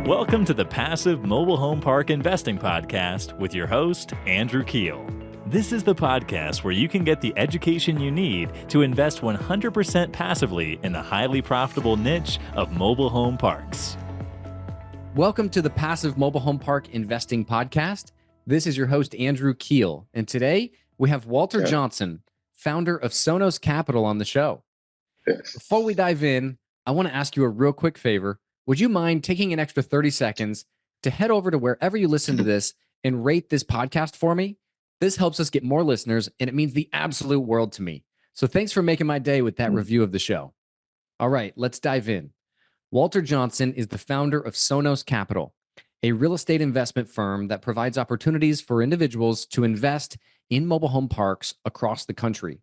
Welcome to the Passive Mobile Home Park Investing Podcast with your host, Andrew Keel. This is the podcast where you can get the education you need to invest 100% passively in the highly profitable niche of mobile home parks. Welcome to the Passive Mobile Home Park Investing Podcast. This is your host, Andrew Keel. And today we have Walter Johnson, founder of Sonos Capital, on the show. Yes. Before we dive in, I want to ask you a real quick favor. Would you mind taking an extra 30 seconds to head over to wherever you listen to this and rate this podcast for me? This helps us get more listeners, and it means the absolute world to me. So thanks for making my day with that review of the show. All right, let's dive in. Walter Johnson is the founder of Sonos Capital, a real estate investment firm that provides opportunities for individuals to invest in mobile home parks across the country.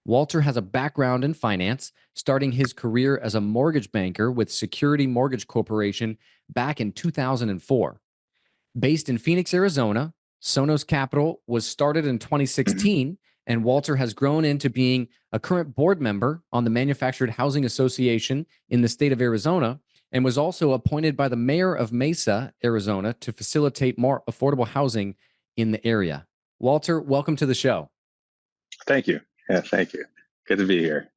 Walter has a background in finance, starting his career as a mortgage banker with Security Mortgage Corporation back in 2004. Based in Phoenix, Arizona, Sonos Capital was started in 2016, and Walter has grown into being a current board member on the Manufactured Housing Association in the state of Arizona, and was also appointed by the mayor of Mesa, Arizona, to facilitate more affordable housing in the area. Walter, welcome to the show. Thank you. Yeah, thank you. Good to be here.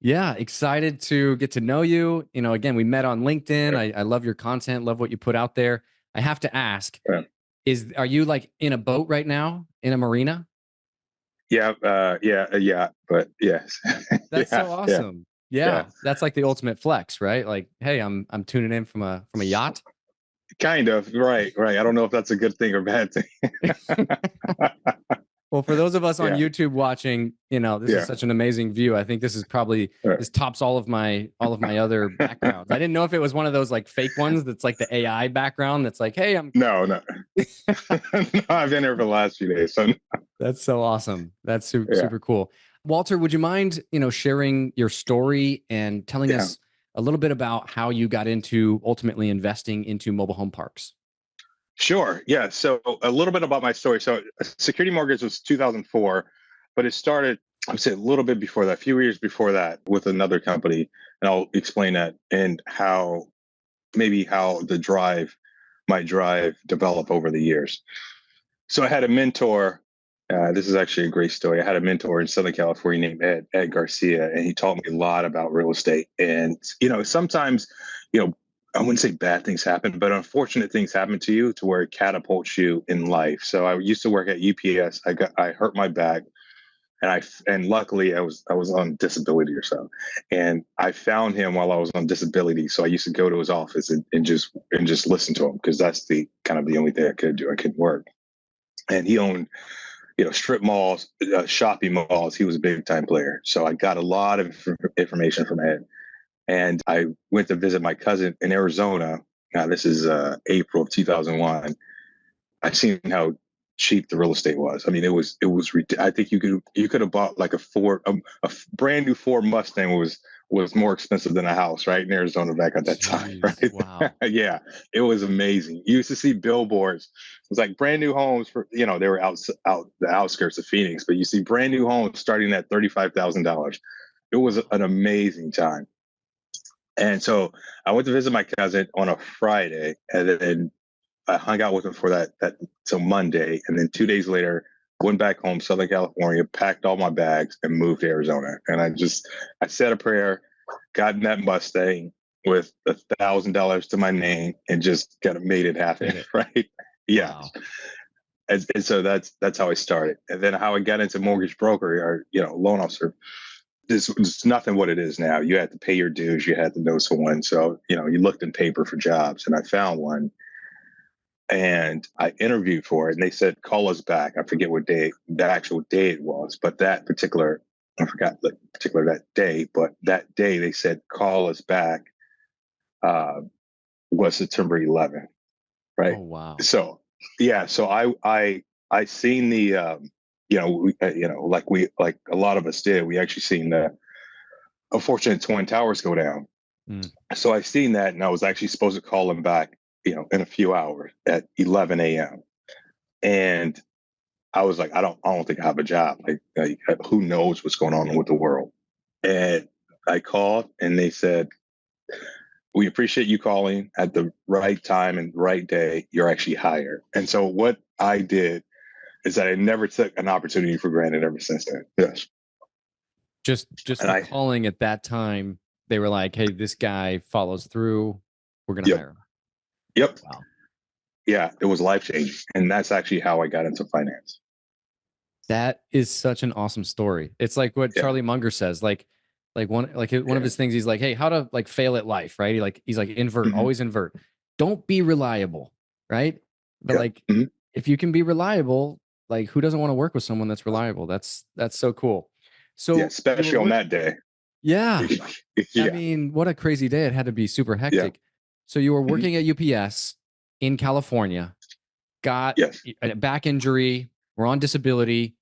Yeah, excited to get to know you. You know, again, we met on LinkedIn. I love your content, love what you put out there. I have to ask, are you like in a boat right now in a marina? Yeah, but yes. That's so awesome. Yeah, that's like the ultimate flex, right? Like, hey, I'm tuning in from a yacht. Kind of, right. I don't know if that's a good thing or bad thing. Well, for those of us on YouTube watching, you know, this is such an amazing view. I think this is probably this tops all of my other backgrounds. I didn't know if it was one of those like fake ones that's like the AI background that's like, hey, I'm No. No, I've been here for the last few days. So That's so awesome. That's super cool. Walter, would you mind, sharing your story and telling us a little bit about how you got into ultimately investing into mobile home parks? Sure. Yeah. So a little bit about my story. So Security Mortgage was 2004, but it started, I would say, a little bit before that, a few years before that, with another company. And I'll explain that and how my drive develop over the years. So I had a mentor. This is actually a great story. I had a mentor in Southern California named Ed Garcia, and he taught me a lot about real estate. And, sometimes, I wouldn't say bad things happen, but unfortunate things happen to you to where it catapults you in life. So I used to work at UPS. I hurt my back, and luckily I was on disability or so, and I found him while I was on disability. So I used to go to his office and just listen to him, because that's the only thing I could do. I couldn't work, and he owned strip malls, shopping malls. He was a big time player. So I got a lot of information from Ed. And I went to visit my cousin in Arizona. Now, this is April of 2001. I seen how cheap the real estate was. I mean, it was. I think you could have bought like a brand new Ford Mustang was more expensive than a house, right, in Arizona back at that time. Right? Wow. Yeah, it was amazing. You used to see billboards. It was like brand new homes for they were out the outskirts of Phoenix, but you see brand new homes starting at $35,000. It was an amazing time. And so I went to visit my cousin on a Friday, and then I hung out with him for that till Monday. And then 2 days later, went back home, Southern California, packed all my bags and moved to Arizona. And I said a prayer, got in that Mustang with $1,000 to my name, and just kind of made it happen. Right. Yeah. Wow. And so that's how I started. And then how I got into mortgage broker, or, loan officer. This was nothing what it is now. You had to pay your dues. You had to know someone. So, you looked in paper for jobs, and I found one, and I interviewed for it, and they said, call us back. I forget what day, the actual day it was, but I forgot that day, but that day they said, call us back, was September 11th. Right. Oh, wow. So, yeah. So I seen the, like a lot of us did, we actually seen the unfortunate Twin Towers go down. So I seen that, and I was actually supposed to call him back, in a few hours at 11 a.m. And I was like, I don't think I have a job. Like, who knows what's going on with the world? And I called, and they said, we appreciate you calling at the right time and right day. You're actually hired. And so what I did is that I never took an opportunity for granted ever since then. Yes. Just And for calling at that time, they were like, "Hey, this guy follows through. We're gonna yep, hire him." yep. Wow. Yeah, it was life changing. And that's actually how I got into finance. That is such an awesome story. It's like what Yeah. Charlie Munger says, one of his things. He's like, "Hey, how to like fail at life, right?" He's like, invert, Mhm. always invert. Don't be reliable, right? But Yeah. like, Mhm. if you can be reliable, like, who doesn't want to work with someone that's reliable? That's so cool. Yeah, So you were especially on that day. yeah. I Yeah. mean, what a crazy day! It had to be super Yeah. hectic. So you were Mhm. working at UPS in California, got Yes. a back injury, were on disability,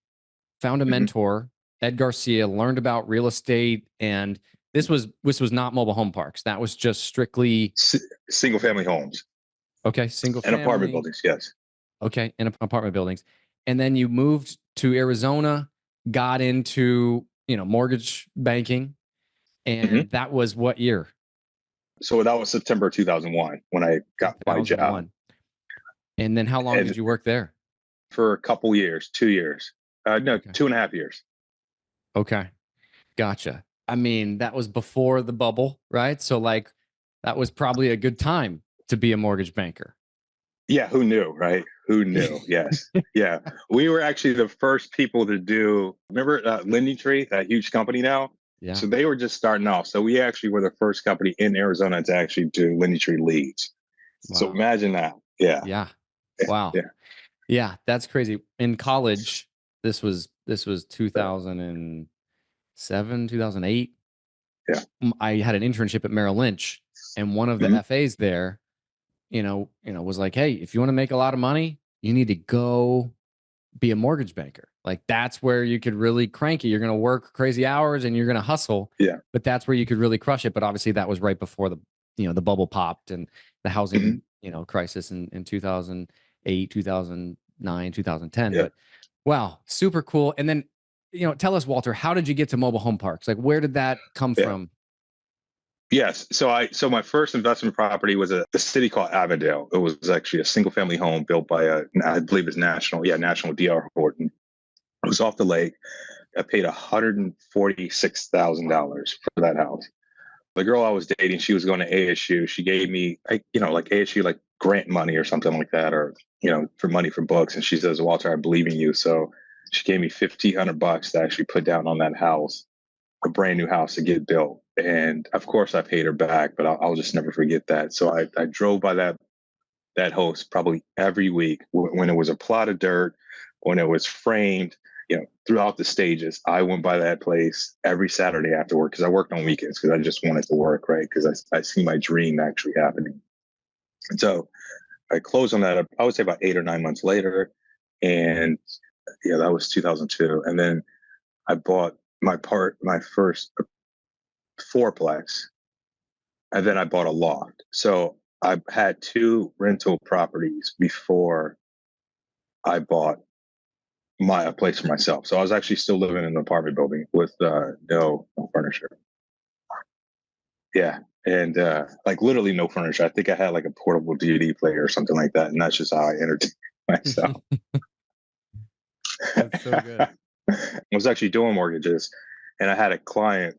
found a Mhm. mentor, Ed Garcia, learned about real estate, and this was not mobile home parks. That was just strictly Single family homes okay, single and apartment family, buildings. Yes. okay, and apartment buildings. And then you moved to Arizona, got into, mortgage banking, Mhm. and that was what year? So that was September 2001 when I got my job. 2001. And then how long did And you work there? for a couple years, 2 years, no, Okay. 2.5 years. Okay. Gotcha. I mean, that was before the bubble, right? So like that was probably a good time to be a mortgage banker. Yeah, who knew, right? Who knew? Yes. Yeah. We were actually the first people to do, remember Lending Tree, that huge company now? Yeah. So they were just starting off. So we actually were the first company in Arizona to actually do Lending Tree leads. So Wow. imagine that. Yeah. Yeah. Yeah. Wow. Yeah. Yeah, that's crazy. In college, this was 2007, 2008. Yeah. I had an internship at Merrill Lynch, and one of the Mhm. FAs there, was like, "Hey, if you want to make a lot of money, you need to go be a mortgage banker. Like that's where you could really crank it. You're going to work crazy hours and you're going to hustle, Yeah. but that's where you could really crush it." But obviously that was right before the bubble popped and the housing, Mhm. crisis in 2008, 2009, 2010. Yeah. But wow, super cool. And then, tell us, Walter, how did you get to mobile home parks? Like where did that come Yeah. from? Yes. So my first investment property was a city called Avondale. It was actually a single family home built by I believe it's National DR Horton. It was off the lake. I paid $146,000 for that house. The girl I was dating, she was going to ASU. She gave me, like ASU, like grant money or something like that, or for money for books. And she says, "Walter, I believe in you." So she gave me $1,500 to actually put down on that house, a brand new house to get built. And of course, I paid her back, but I'll just never forget that. So I drove by that house probably every week when it was a plot of dirt, when it was framed, throughout the stages. I went by that place every Saturday after work because I worked on weekends because I just wanted to work, right? Because I see my dream actually happening. And so I closed on that, I would say about 8 or 9 months later. And yeah, that was 2002. And then I bought my first fourplex, and then I bought a loft. So I had two rental properties before I bought a place for myself. So I was actually still living in an apartment building with no furniture. Yeah. And like literally no furniture. I think I had like a portable DVD player or something like that. And that's just how I entertained myself. That's so good. I was actually doing mortgages, and I had a client.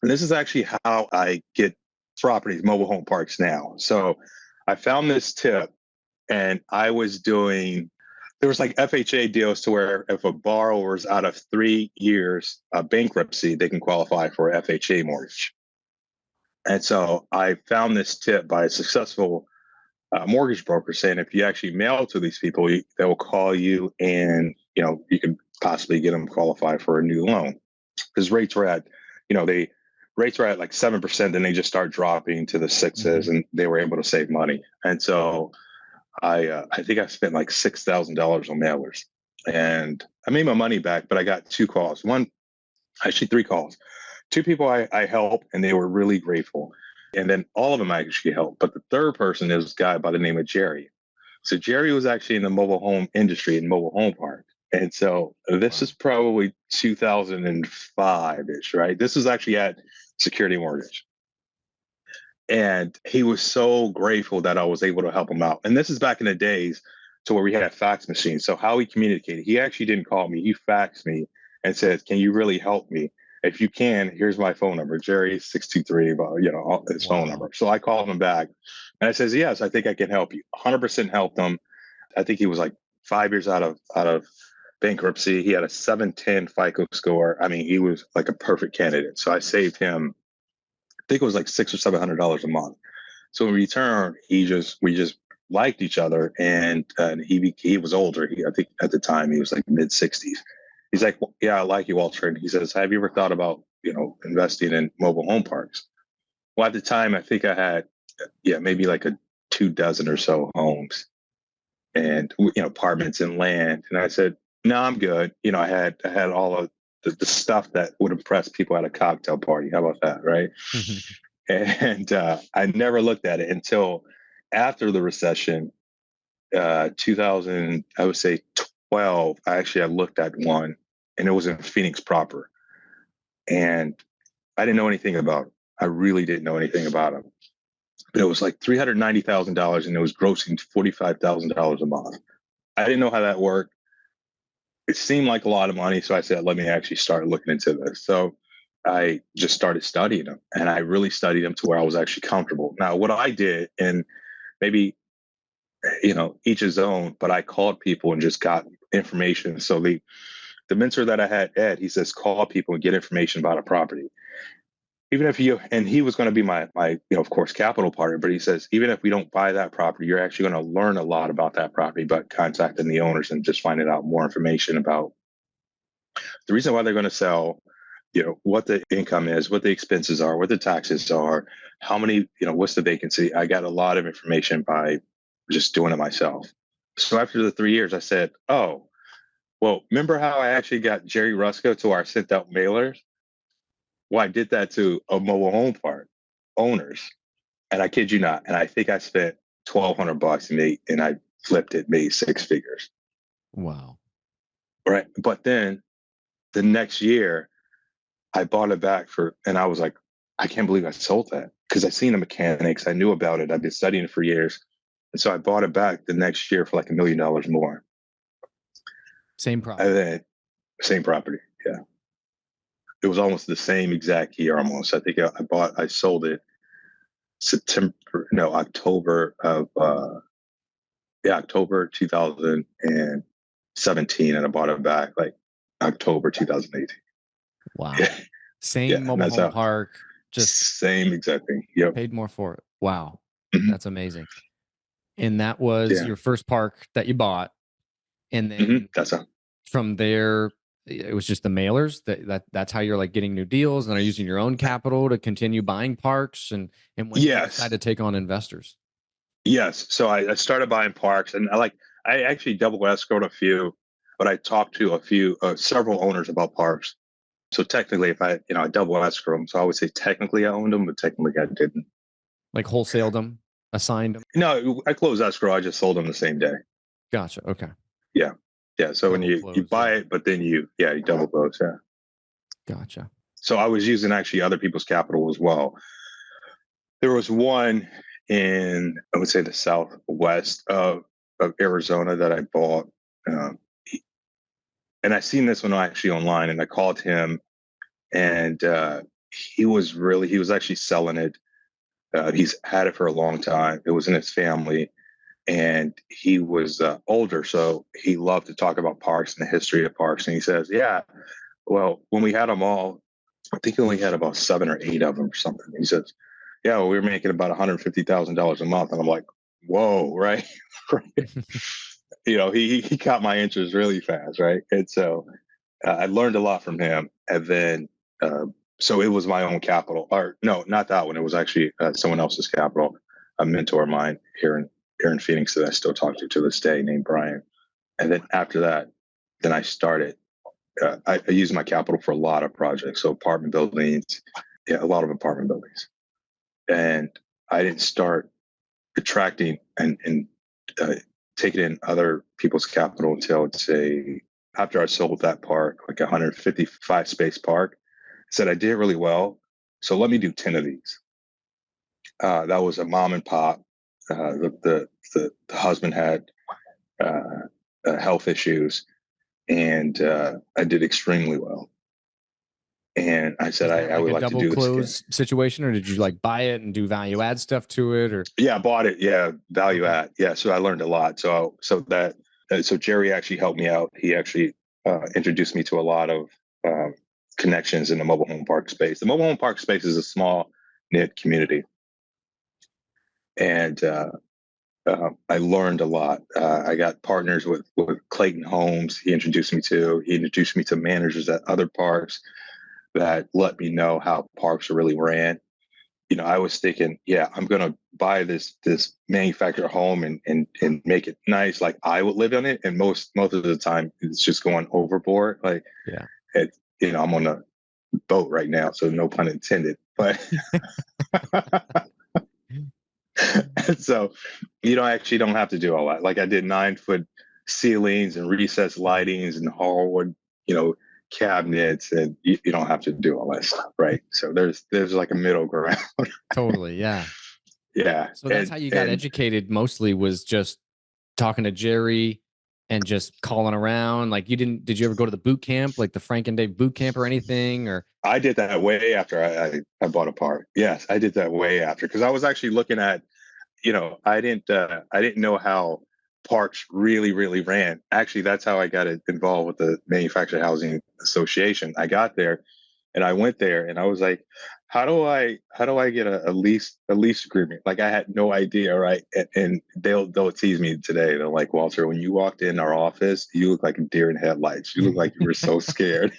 And this is actually how I get properties, mobile home parks now. So I found this tip, and there was like FHA deals to where if a borrower is out of 3 years of bankruptcy, they can qualify for a FHA mortgage. And so I found this tip by a successful mortgage broker saying if you actually mail to these people, they will call you, and you can possibly get them qualified for a new loan because rates were at like 7%, then they just start dropping to the sixes, and they were able to save money. And so I think I spent like $6,000 on mailers, and I made my money back, but I got two calls. Actually three calls. Two people I helped, and they were really grateful. And then all of them I actually helped. But the third person is a guy by the name of Jerry. So Jerry was actually in the mobile home industry in mobile home park. And so this Wow. is probably 2005-ish, right? This was actually at Security Mortgage. And he was so grateful that I was able to help him out. And this is back in the days to where we had fax machines. So how he communicated, he actually didn't call me. He faxed me and said, "Can you really help me? If you can, here's my phone number, Jerry 623, his phone number." So I called him back and I says, "Yes, I think I can help you." 100% helped him. I think he was like 5 years out of bankruptcy. He had a 710 FICO score. I mean, he was like a perfect candidate. So I saved him, I think it was like $600 or $700 a month. So in return, we just liked each other, and he was older. I think at the time he was like mid-60s. He's like, "Well, yeah, I like you, Walter." And he says, "Have you ever thought about investing in mobile home parks?" Well, at the time, I think I had maybe like a 2 dozen or so homes and apartments and land. And I said, "No, I'm good." I had all of the stuff that would impress people at a cocktail party. How about that, right? And I never looked at it until after the recession, 2000, I would say 12. I looked at one, and it was in Phoenix proper, and I didn't know anything about it. I really didn't know anything about them. But it was like $390,000, and it was grossing $45,000 a month. I didn't know how that worked. It seemed like a lot of money, so I said, "Let me actually start looking into this." So I just started studying them, and I really studied them to where I was actually comfortable. Now, what I did, and maybe each his own, but I called people and just got information. So the mentor that I had, Ed, he says, call people and get information about a property. Even if and he was going to be my of course, capital partner, but he says, even if we don't buy that property, you're actually going to learn a lot about that property, but contacting the owners and just finding out more information about the reason why they're going to sell, what the income is, what the expenses are, what the taxes are, how many, what's the vacancy. I got a lot of information by just doing it myself. So after the 3 years, I said, "Oh, well, remember how I actually got Jerry Rusco to our sent out mailers? Well, I did that to a mobile home park owners. And I kid you not. And I think I spent $1,200 and I flipped it, made 6 figures. Wow. Right. But then the next year, I bought it back and I was like, I can't believe I sold that, because I seen the mechanics. I knew about it. I've been studying it for years. And so I bought it back the next year for like $1 million more. Same property. And then same property. Yeah. It was almost the same exact year almost. I think I sold it October of, October 2017. And I bought it back like October 2018. Wow. Yeah. Same mobile home park, just same exact thing. Yep. paid more for it. Wow. Mhm. That's amazing. And that was your first park that you bought. And then That's how. From there, it was just the mailers that's how you're like getting new deals and are using your own capital to continue buying parks. And when did you decide to take on investors? Yes. So I started buying parks, and I actually double escrowed a few, but I talked to several owners about parks. So technically, if I double escrow them, so I would say technically I owned them, but technically I didn't. Like wholesaled them, assigned them? No, I closed escrow. I just sold them the same day. Gotcha. Okay. Yeah. Yeah. So when you buy it, but then you double close. Yeah. Gotcha. So I was using actually other people's capital as well. There was one in, I would say, the southwest of Arizona that I bought. And I seen this one actually online, and I called him, and he was actually selling it. He's had it for a long time. It was in his family, and he was older, so he loved to talk about parks and the history of parks. And he says, "Yeah, well, when we had them all, I think he only had about 7 or 8 of them or something." He says, "Yeah, well, we were making about $150,000 a month." And I'm like, "Whoa, right?" He caught my interest really fast, right? And so I learned a lot from him. And then, so it was my own capital, or no, not that one. It was actually someone else's capital, a mentor of mine here in Phoenix that I still talk to this day, named Brian. And then after that, then I started. I used my capital for a lot of projects, so apartment buildings, a lot of apartment buildings, and I didn't start attracting and taking in other people's capital until, say, after I sold that park, like 155 space park. I said I did really well, so let me do 10 of these. That was a mom and pop. The husband had health issues, and I did extremely well. And I said Was that I like would a like to double do it again. close situation, or did you like buy it and do value add stuff to it? Or Yeah, I bought it. Yeah, value okay. add. Yeah, so I learned a lot. So Jerry actually helped me out. He actually introduced me to a lot of connections in the mobile home park space. The mobile home park space is a small knit community, and I learned a lot. I got partners with Clayton Homes. He introduced me to. He introduced me to managers at other parks that let me know how parks are really ran. I was thinking, yeah, I'm gonna buy this manufactured home and make it nice, like I would live in it. And most of the time, it's just going overboard. Like, Yeah. I'm on a boat right now, so no pun intended. But so I don't have to do all that. Like I did 9-foot ceilings and recessed lightings and hardwood, you know, cabinets, and you don't have to do all that stuff, right? So there's like a middle ground. Totally. Yeah. Yeah, So that's how you got and educated mostly, was just talking to Jerry and just calling around. Like did you ever go to the boot camp, like the Frank and Dave boot camp or anything? Or I did that way after I bought a part. Yes, I did that way after, because I was actually looking at, I didn't know how parks really ran. Actually, that's how I got involved with the Manufactured Housing Association. I got there and I went there and I was like, how do I get a lease agreement? Like I had no idea, right? And they'll tease me today. They're like, Walter, when you walked in our office, you look like a deer in headlights. You look like you were so scared.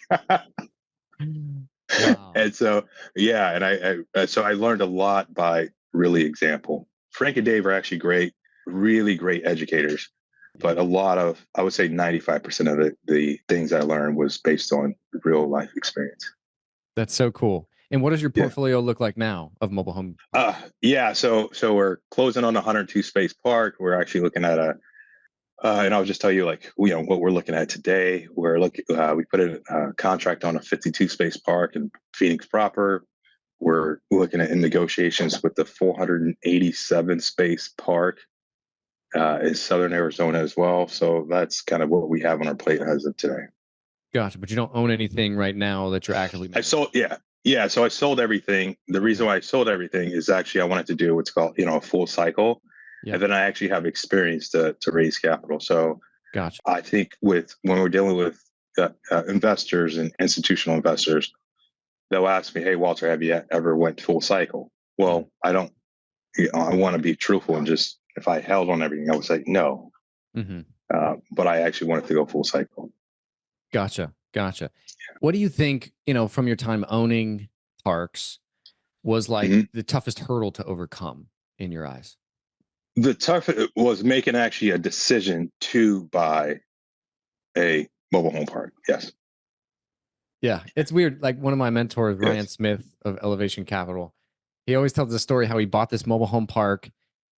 wow. And so, yeah, and I learned a lot by really example. Frank and Dave are actually great, really great educators, but Yeah. a lot of, I would say 95% of the things I learned was based on real life experience. That's so cool. And what does your Yeah. portfolio look like now of mobile home parks? Yeah. So we're closing on a 102 space park. We're actually looking at and I'll just tell you, like, what we're looking at today. We put a contract on a 52 space park in Phoenix proper. We're looking at in negotiations with the 487 space park in Southern Arizona as well. So that's kind of what we have on our plate as of today. Gotcha. But you don't own anything right now that you're actively I managing. sold, yeah. Yeah. So I sold everything. The reason Okay. why I sold everything is actually I wanted to do what's called, a full cycle. And Yep. then I actually have experience to raise capital. So Gotcha. I think when we're dealing with investors and institutional investors, they'll ask me, "Hey, Walter, have you ever went full cycle?" Well, I don't. I want to be truthful and just, if I held on everything, I would say no. Mm-hmm. But I actually wanted to go full cycle. Gotcha. Gotcha. What do you think, from your time owning parks, was like Mhm. the toughest hurdle to overcome in your eyes? The tough was making actually a decision to buy a mobile home park. Yes. Yeah, it's weird. Like one of my mentors, Ryan Yes. Smith of Elevation Capital, he always tells the story how he bought this mobile home park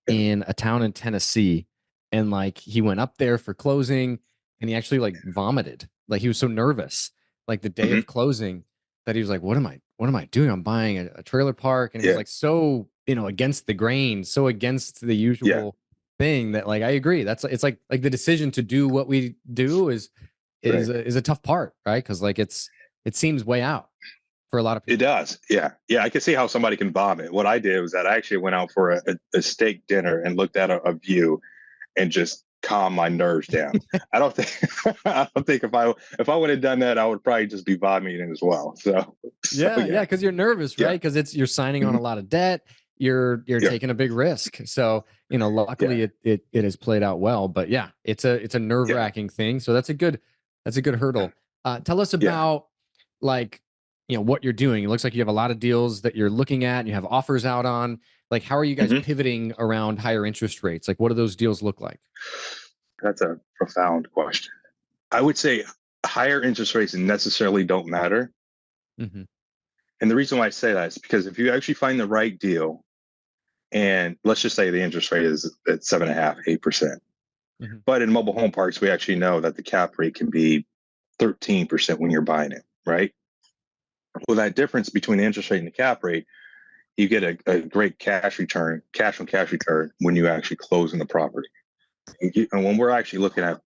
Yes. in a town in Tennessee, and like he went up there for closing, and he actually like vomited. Like he was so nervous, like the day Hmm. of closing, that he was like, "What am I doing? I'm buying a trailer park," and it was Yeah. like so against the grain, so against the Yeah. usual thing that like I agree. That's it's like the decision to do what we do Right. is a tough part, right? Because like it seems way out for a lot of It people. does. Yeah. Yeah. I can see how somebody can bomb it. What I did was that I actually went out for a steak dinner and looked at a view and just calm my nerves down. I don't think I don't think if I would have done that, I would probably just be vomiting as well. So Yeah, yeah, yeah. because you're nervous, Yeah. right? Because you're signing on Hmm. a lot of debt. You're Yeah. taking a big risk. So Yeah. luckily it has played out well. But yeah, it's a nerve Yeah. wracking thing. So that's a good hurdle. Tell us Yeah. about like what you're doing. It looks like you have a lot of deals that you're looking at. And you have offers out on. Like, how are you guys Hmm. pivoting around higher interest rates? Like, what do those deals look like? That's a profound question. I would say higher interest rates necessarily don't matter. Hmm. And the reason why I say that is because if you actually find the right deal, and let's just say the interest rate is at 7.5, 8%. Hmm. But in mobile home parks, we actually know that the cap rate can be 13% when you're buying it, right? Well, that difference between the interest rate and the cap rate you get a great cash on cash return when you actually close on the property. And when we're actually looking at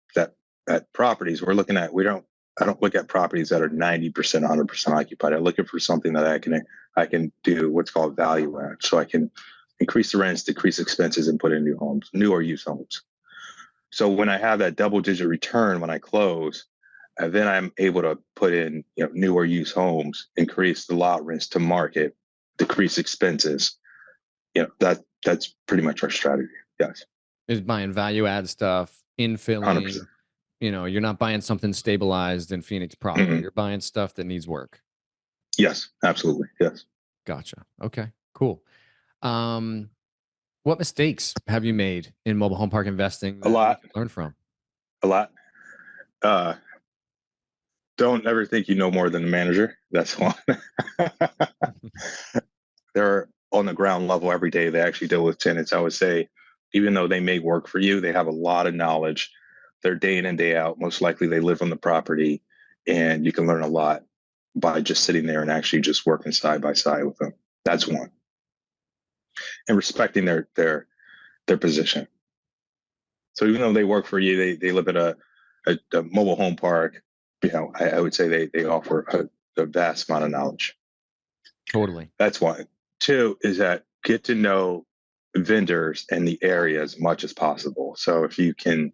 properties, I don't look at properties that are 90%, 100% occupied. I'm looking for something that I can do what's called value add. So I can increase the rents, decrease expenses, and put in new or used homes. So when I have that double-digit return when I close, then I'm able to put in new or used homes, increase the lot rents to market, decrease expenses. That's pretty much our strategy. Yes. Is buying value add stuff, infilling. 100%. You're not buying something stabilized in Phoenix proper. Mm-hmm. You're buying stuff that needs work. Yes, absolutely. Yes. Gotcha. Okay, cool. What mistakes have you made in mobile home park investing that A lot. you learned from? A lot. Don't ever think you know more than the manager. That's one. They're on the ground level every day. They actually deal with tenants. I would say, even though they may work for you, they have a lot of knowledge. They're day in and day out. Most likely they live on the property, and you can learn a lot by just sitting there and actually just working side by side with them. That's one. And respecting their position. So even though they work for you, they live at a mobile home park. I would say they offer a vast amount of knowledge. Totally. That's one. Two is that get to know vendors in the area as much as possible. So if you can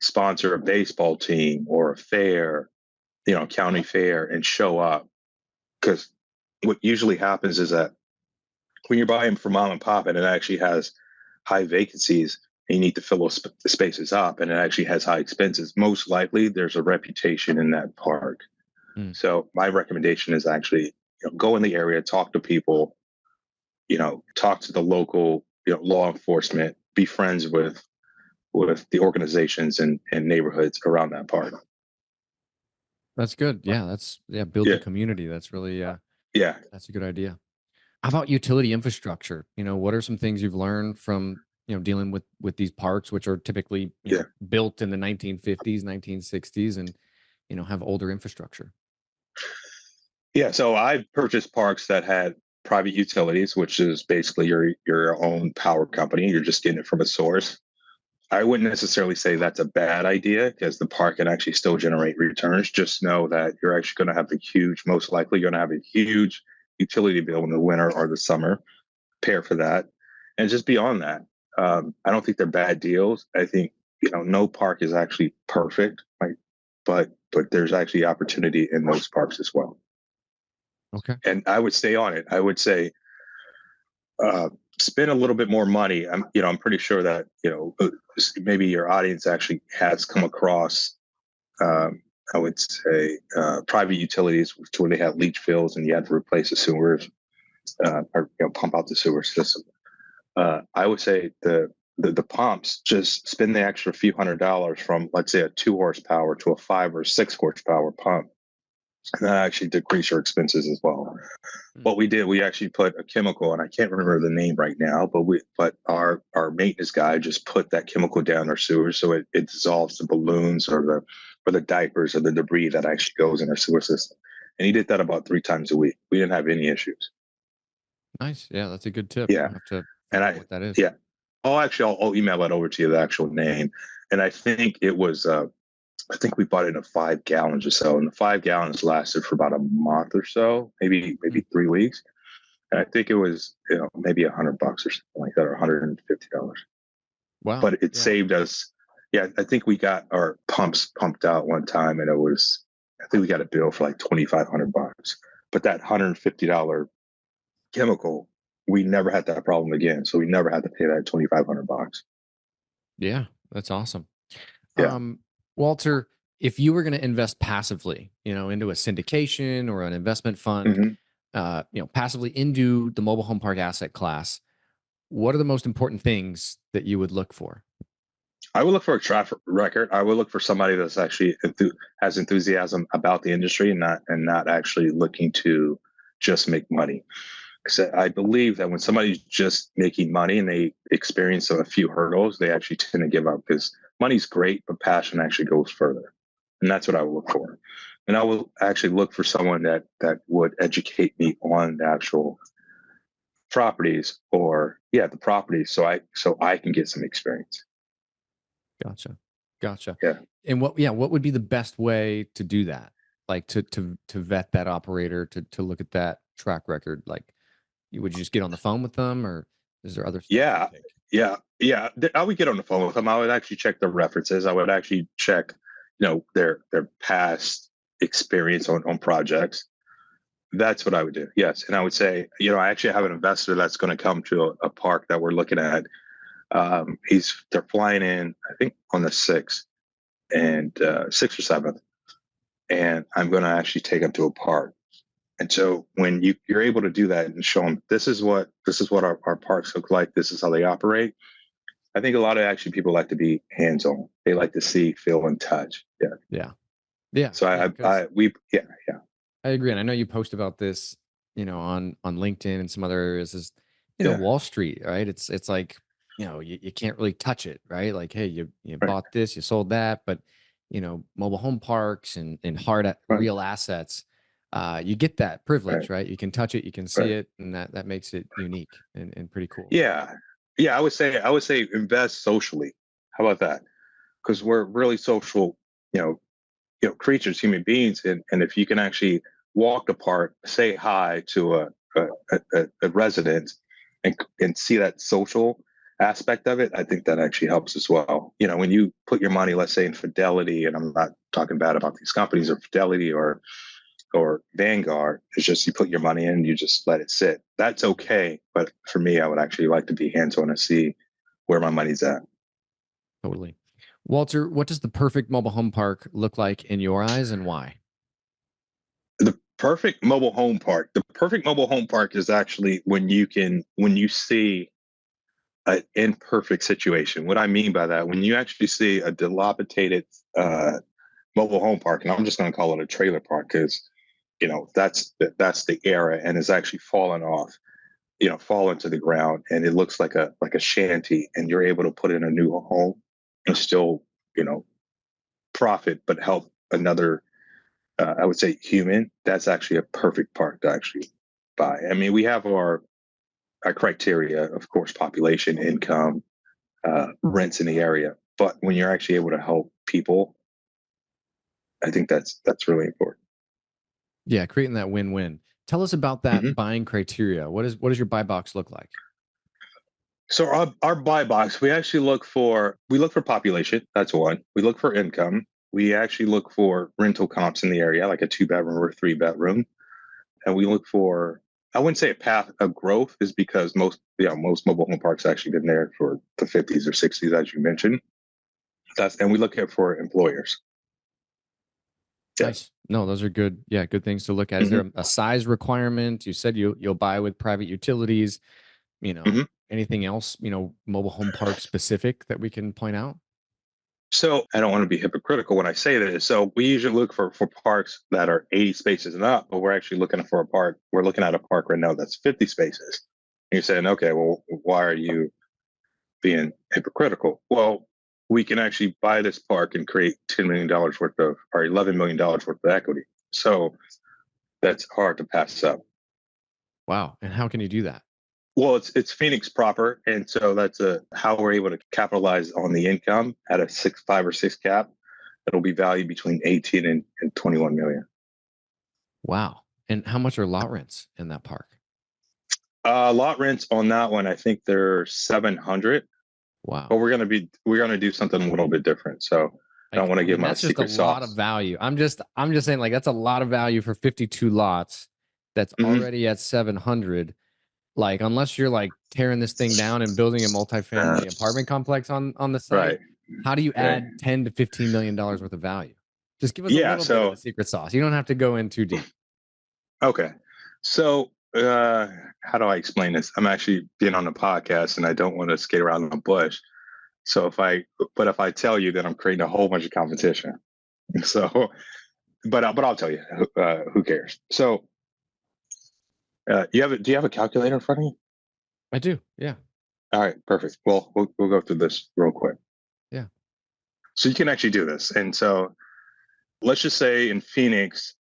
sponsor a baseball team or a fair, county fair, and show up, because what usually happens is that when you're buying from mom and pop and it actually has high vacancies and you need to fill those spaces up and it actually has high expenses, most likely there's a reputation in that park. So my recommendation is actually go in the area, talk to people, talk to the local law enforcement, be friends with the organizations and neighborhoods around that park. That's good. Yeah, build the community. That's really that's a good idea. How about utility infrastructure? What are some things you've learned from dealing with these parks, which are typically built in the 1950s, 1960s, and have older infrastructure? Yeah, so I purchased parks that had private utilities, which is basically your own power company. You're just getting it from a source. I wouldn't necessarily say that's a bad idea because the park can actually still generate returns. Just know that you're actually going to have most likely going to have a huge utility bill in the winter or the summer. Prepare for that. And just beyond that, I don't think they're bad deals. I think, no park is actually perfect, right? But there's actually opportunity in those parks as well. Okay. And I would stay on it. I would say, spend a little bit more money. I'm pretty sure that, maybe your audience actually has come across, I would say, private utilities to where they have leach fields and you have to replace the sewers, or pump out the sewer system. I would say the pumps, just spend the extra few $100s from, let's say, a 2 horsepower to a 5 or 6 horsepower pump. And that actually decrease your expenses as well. What we did, we actually put a chemical, and I can't remember the name right now, but our maintenance guy just put that chemical down our sewers, so it dissolves the balloons or the diapers or the debris that actually goes in our sewer system. And he did that about 3 times a week. We didn't have any issues. Nice. Yeah, that's a good tip. Yeah, I'll have to and figure out what that is. Yeah, I'll email that over to you, the actual name. And I think it was. I think we bought it in 5 gallons or so, and the 5 gallons lasted for about a month or so, maybe 3 weeks. And I think it was maybe $100 or something like that, or $150. Wow! But it saved us. Yeah, I think we got our pumps pumped out one time, and I think we got a bill for like $2,500. But that $150 chemical, we never had that problem again. So we never had to pay that $2,500. Yeah, that's awesome. Yeah. Walter, if you were going to invest passively, into a syndication or an investment fund, passively into the mobile home park asset class, what are the most important things that you would look for? I would look for a track record. I would look for somebody that's actually has enthusiasm about the industry and not actually looking to just make money. I believe that when somebody's just making money and they experience a few hurdles, they actually tend to give up, because money's great, but passion actually goes further. And that's what I would look for. And I will actually look for someone that would educate me on the actual properties, or the properties, so I can get some experience. Gotcha. Yeah. And what would be the best way to do that? Like to vet that operator, to look at that track record. Like, would you just get on the phone with them, or is there other steps you Yeah, take? I would get on the phone with them. I would actually check their references. I would actually check, their past experience on projects. That's what I would do. Yes, and I would say, I actually have an investor that's going to come to a park that we're looking at. They're flying in, I think, on the 6th and 6th or 7th, and I'm going to actually take them to a park. And so when you're able to do that and show them this is what our parks look like, this is how they operate. I think a lot of actually people like to be hands-on. They like to see, feel, and touch. Yeah. Yeah. So I agree, and I know you post about this, on LinkedIn and some other areas. Is Yeah. Wall Street, right? It's like, you can't really touch it, right? Like, hey, you Right. bought this, you sold that, but mobile home parks and Right. real assets, you get that privilege, Right. right? You can touch it, you can see Right. it, and that makes it unique and pretty cool. Yeah. I would say invest socially. How about that? Because we're really social, creatures, human beings, and if you can actually walk the park, say hi to a resident, and see that social aspect of it, I think that actually helps as well. When you put your money, let's say, in Fidelity, and I'm not talking bad about these companies, or Fidelity or Vanguard, it's just you put your money in, you just let it sit. That's okay. But for me, I would actually like to be hands-on and see where my money's at. Totally. Walter, what does the perfect mobile home park look like in your eyes, and why? The perfect mobile home park. The perfect mobile home park is actually when you see an imperfect situation. What I mean by that, when you actually see a dilapidated mobile home park, and I'm just going to call it a trailer park because that's the era, and it's actually fallen off, fallen to the ground, and it looks like a shanty, and you're able to put in a new home and still profit, but help another, I would say, human. That's actually a perfect park to actually buy. I mean, we have our criteria, of course: population, income, rents in the area. But when you're actually able to help people, I think that's really important. Yeah, creating that win-win. Tell us about Hmm. that buying criteria. What does your buy box look like? So our buy box, we actually look for population. That's one. We look for income. We actually look for rental comps in the area, like a 2-bedroom or a 3-bedroom, and we look for, I wouldn't say a path of growth, is because most mobile home parks actually been there for the 50s or 60s, as you mentioned. And we look at for employers. Yes. Nice. No, those are good. Yeah, good things to look at. Is Hmm. there a size requirement? You said you'll buy with private utilities. Hmm. Anything else, mobile home park specific that we can point out? So I don't want to be hypocritical when I say this. So we usually look for parks that are 80 spaces and up, but we're actually looking for a park. We're looking at a park right now that's 50 spaces. And you're saying, okay, well, why are you being hypocritical? Well, we can actually buy this park and create $10 million worth of, or $11 million worth of equity. So that's hard to pass up. Wow. And how can you do that? Well, it's Phoenix proper, and so that's how we're able to capitalize on the income at a 5 or 6 cap. It'll be valued between 18 and 21 million. Wow. And how much are lot rents in that park? Lot rents on that one, I think they're 700, Wow. but we're gonna do something a little bit different. So I don't want to give my That's just a secret lot of sauce. value. I'm just saying, like, that's a lot of value for 52 lots that's Hmm. already at 700. Like, unless you're like tearing this thing down and building a multifamily apartment complex on the site, Right. how do you Right. add 10 to 15 million dollars worth of value? Just give us a Yeah. little bit of the So secret sauce. You don't have to go in too deep. okay. So how do I explain this? I'm actually being on a podcast, and I don't want to skate around the bush. So if I tell you that I'm creating a whole bunch of competition, so, but I'll tell you, who cares? So, do you have a calculator in front of you? I do. Yeah. All right, perfect. Well, we'll go through this real quick. Yeah. So you can actually do this. And so let's just say in Phoenix,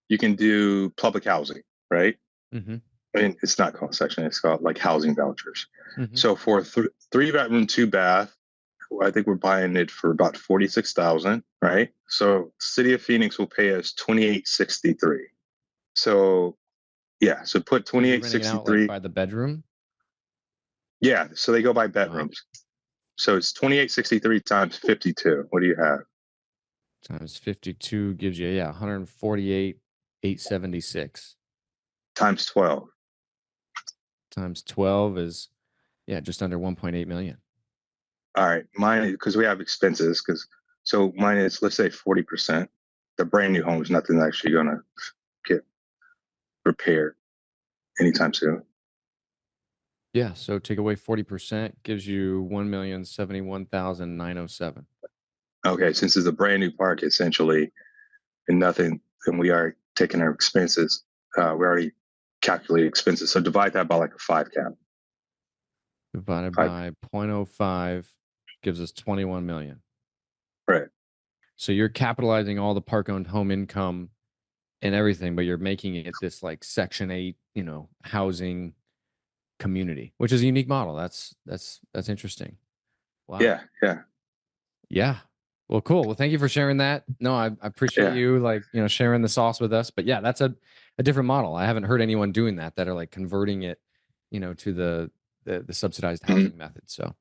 you can do public housing, right? Mm-hmm. I mean, it's not called Section 8, it's called like housing vouchers. Mhm. So for 3 bedroom, 2 bath, I think we're buying it for about 46,000, right? So City of Phoenix will pay us 2863. So yeah, so put Because you're renting it out like 2863. by the bedroom. Yeah, so they go by Wow. bedrooms. So it's 2863 times 52. What do you have? Times 52 gives you, 148,876. Times 12. Times 12 is, just under 1.8 million. All right, mine, because we have expenses, so mine is, let's say, 40%. The brand new home is nothing actually going to get repaired anytime soon. Yeah. So take away 40% gives you 1,071,907. Okay, since it's a brand new park, essentially, and nothing, and we are taking our expenses. We already calculate expenses, so divide that by like a 5 cap. Divided Five, by 0.05 gives us 21 million. right? So you're capitalizing all the park owned home income and everything, but you're making it this like Section 8, housing community, which is a unique model. That's interesting. Wow. Yeah, yeah, Yeah. Well, cool. Well, thank you for sharing that. No, I appreciate yeah. you sharing the sauce with us. But yeah, that's a different model. I haven't heard anyone doing that are like converting it, to the subsidized Mhm. housing method. So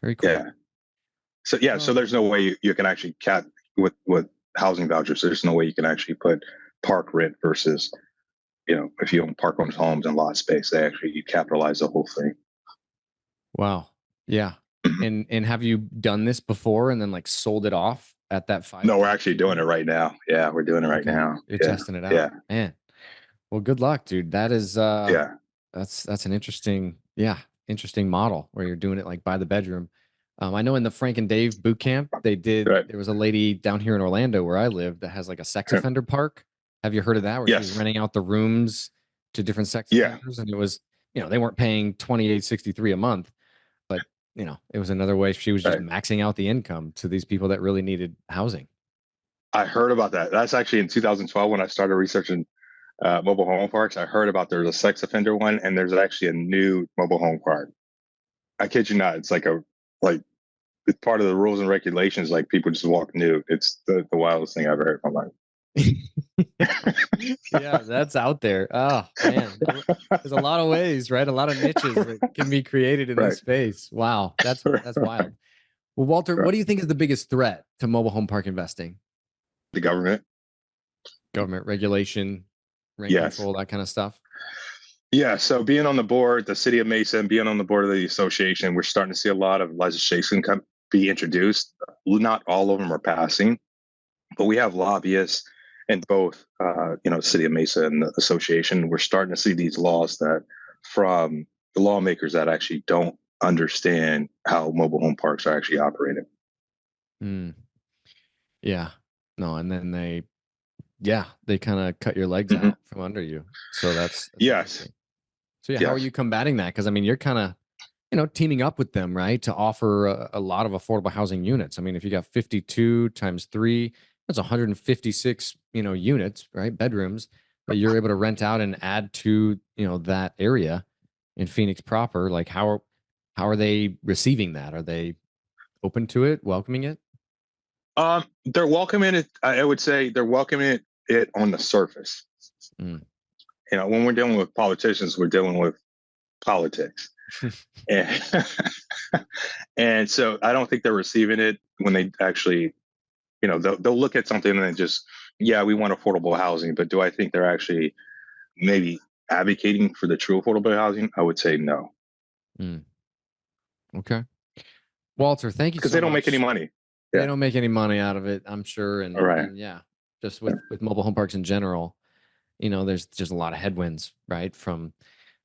very cool. Yeah. So there's no way you can actually cap with housing vouchers. There's no way you can actually put park rent versus, if you own park owns homes and lot space, they actually you capitalize the whole thing. Wow. Yeah. Mhm. And have you done this before and then like sold it off at that 5 No, we're cap actually doing it figure? right now. Yeah, we're doing it right Okay. now. You're Yeah, testing it out. yeah, Man. Well, good luck, dude. That is yeah. that's an interesting model where you're doing it like by the bedroom. I know in the Frank and Dave boot camp, Right. there was a lady down here in Orlando where I live that has like a sex offender park. Have you heard of that? Where she was Yes. renting out the rooms to different sex Yeah. offenders, and it was, they weren't paying 2863 a month, but it was another way she was just Right. maxing out the income to these people that really needed housing. I heard about that. That's actually in 2012 when I started researching mobile home parks. I heard about there's a sex offender one, and there's actually a new mobile home park. I kid you not. It's like it's part of the rules and regulations. Like people just walk nude. It's the wildest thing I've ever heard in my Yeah, that's out there. Oh man, there's a lot of ways, right? A lot of niches that can be created in this Right. space. Wow, that's wild. Well, Walter, what Right. do you think is the biggest threat to mobile home park investing? The government. Government regulation, rent Yes. control, that kind of stuff. Yeah. So being on the board, the city of Mesa, and being on the board of the association, we're starting to see a lot of legislation be introduced. Not all of them are passing, but we have lobbyists in both, city of Mesa and the association. We're starting to see these laws that from the lawmakers that actually don't understand how mobile home parks are actually operating. Mm, yeah. No, and then they kind of cut your legs Hmm. out from under you. So that's Yes. interesting. So yeah, how are Yes. you combating that? Because I mean, you're kind of teaming up with them, right, to offer a lot of affordable housing units. I mean, if you got 52 times 3, that's 156, units, right, bedrooms that you're able to rent out and add to, that area in Phoenix proper. Like how are they receiving that? Are they open to it, welcoming it? They're welcoming it. I would say they're welcoming it on the surface. Mm. When we're dealing with politicians, we're dealing with politics. And, and so I don't think they're receiving it when they actually, they'll look at something and then just, yeah, we want affordable housing. But do I think they're actually maybe advocating for the true affordable housing? I would say no, Mm. Okay. Walter, thank you because so they don't make any much. money. They Yeah. don't make any money out of it, I'm sure. All right. And yeah, just with mobile home parks in general, there's just a lot of headwinds, right? From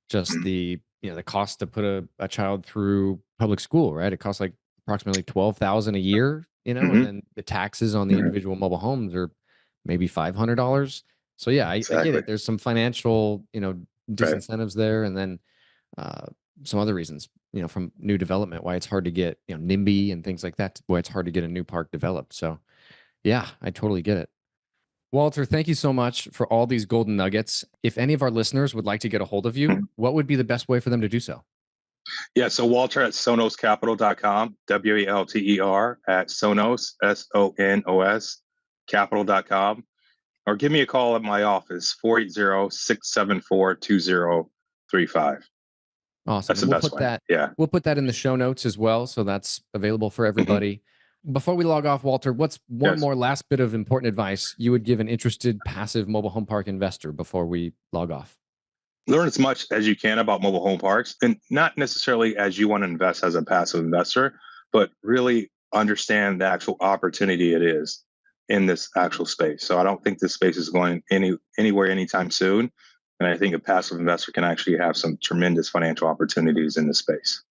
just Mhm. the cost to put a child through public school, right? It costs like approximately 12,000 a year, and Mhm. then the taxes on the Mhm. individual mobile homes are maybe $500. So yeah, I get Exactly. it. There's some financial, Right. disincentives there, and then uh, some other reasons, from new development, why it's hard to get, NIMBY and things like that, why it's hard to get a new park developed. So yeah, I totally get it. Walter, thank you so much for all these golden nuggets. If any of our listeners would like to get a hold of you, what would be the best way for them to do so? Yeah, so Walter at sonoscapital.com, WALTER at Sonos, SONOS, capital.com, or give me a call at my office, 480-674-2035. Awesome. That's the best way. Yeah. We'll put that in the show notes as well, so that's available for everybody. Before we log off, Walter, what's one more last bit of important advice you would give an interested passive mobile home park investor before we log off? Learn as much as you can about mobile home parks, and not necessarily as you want to invest as a passive investor, but really understand the actual opportunity it is in this actual space. So I don't think this space is going anywhere anytime soon. And I think a passive investor can actually have some tremendous financial opportunities in this space.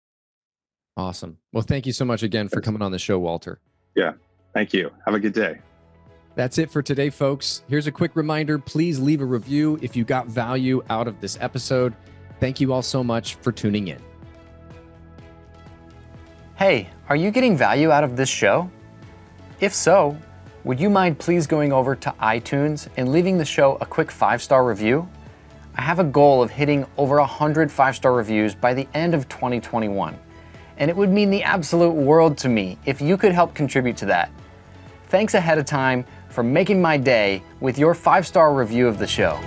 Awesome. Well, thank you so much again for coming on the show, Walter. Yeah. Thank you. Have a good day. That's it for today, folks. Here's a quick reminder. Please leave a review if you got value out of this episode. Thank you all so much for tuning in. Hey, are you getting value out of this show? If so, would you mind please going over to iTunes and leaving the show a quick 5-star review? I have a goal of hitting over 100 5-star reviews by the end of 2021, and it would mean the absolute world to me if you could help contribute to that. Thanks ahead of time for making my day with your 5-star review of the show.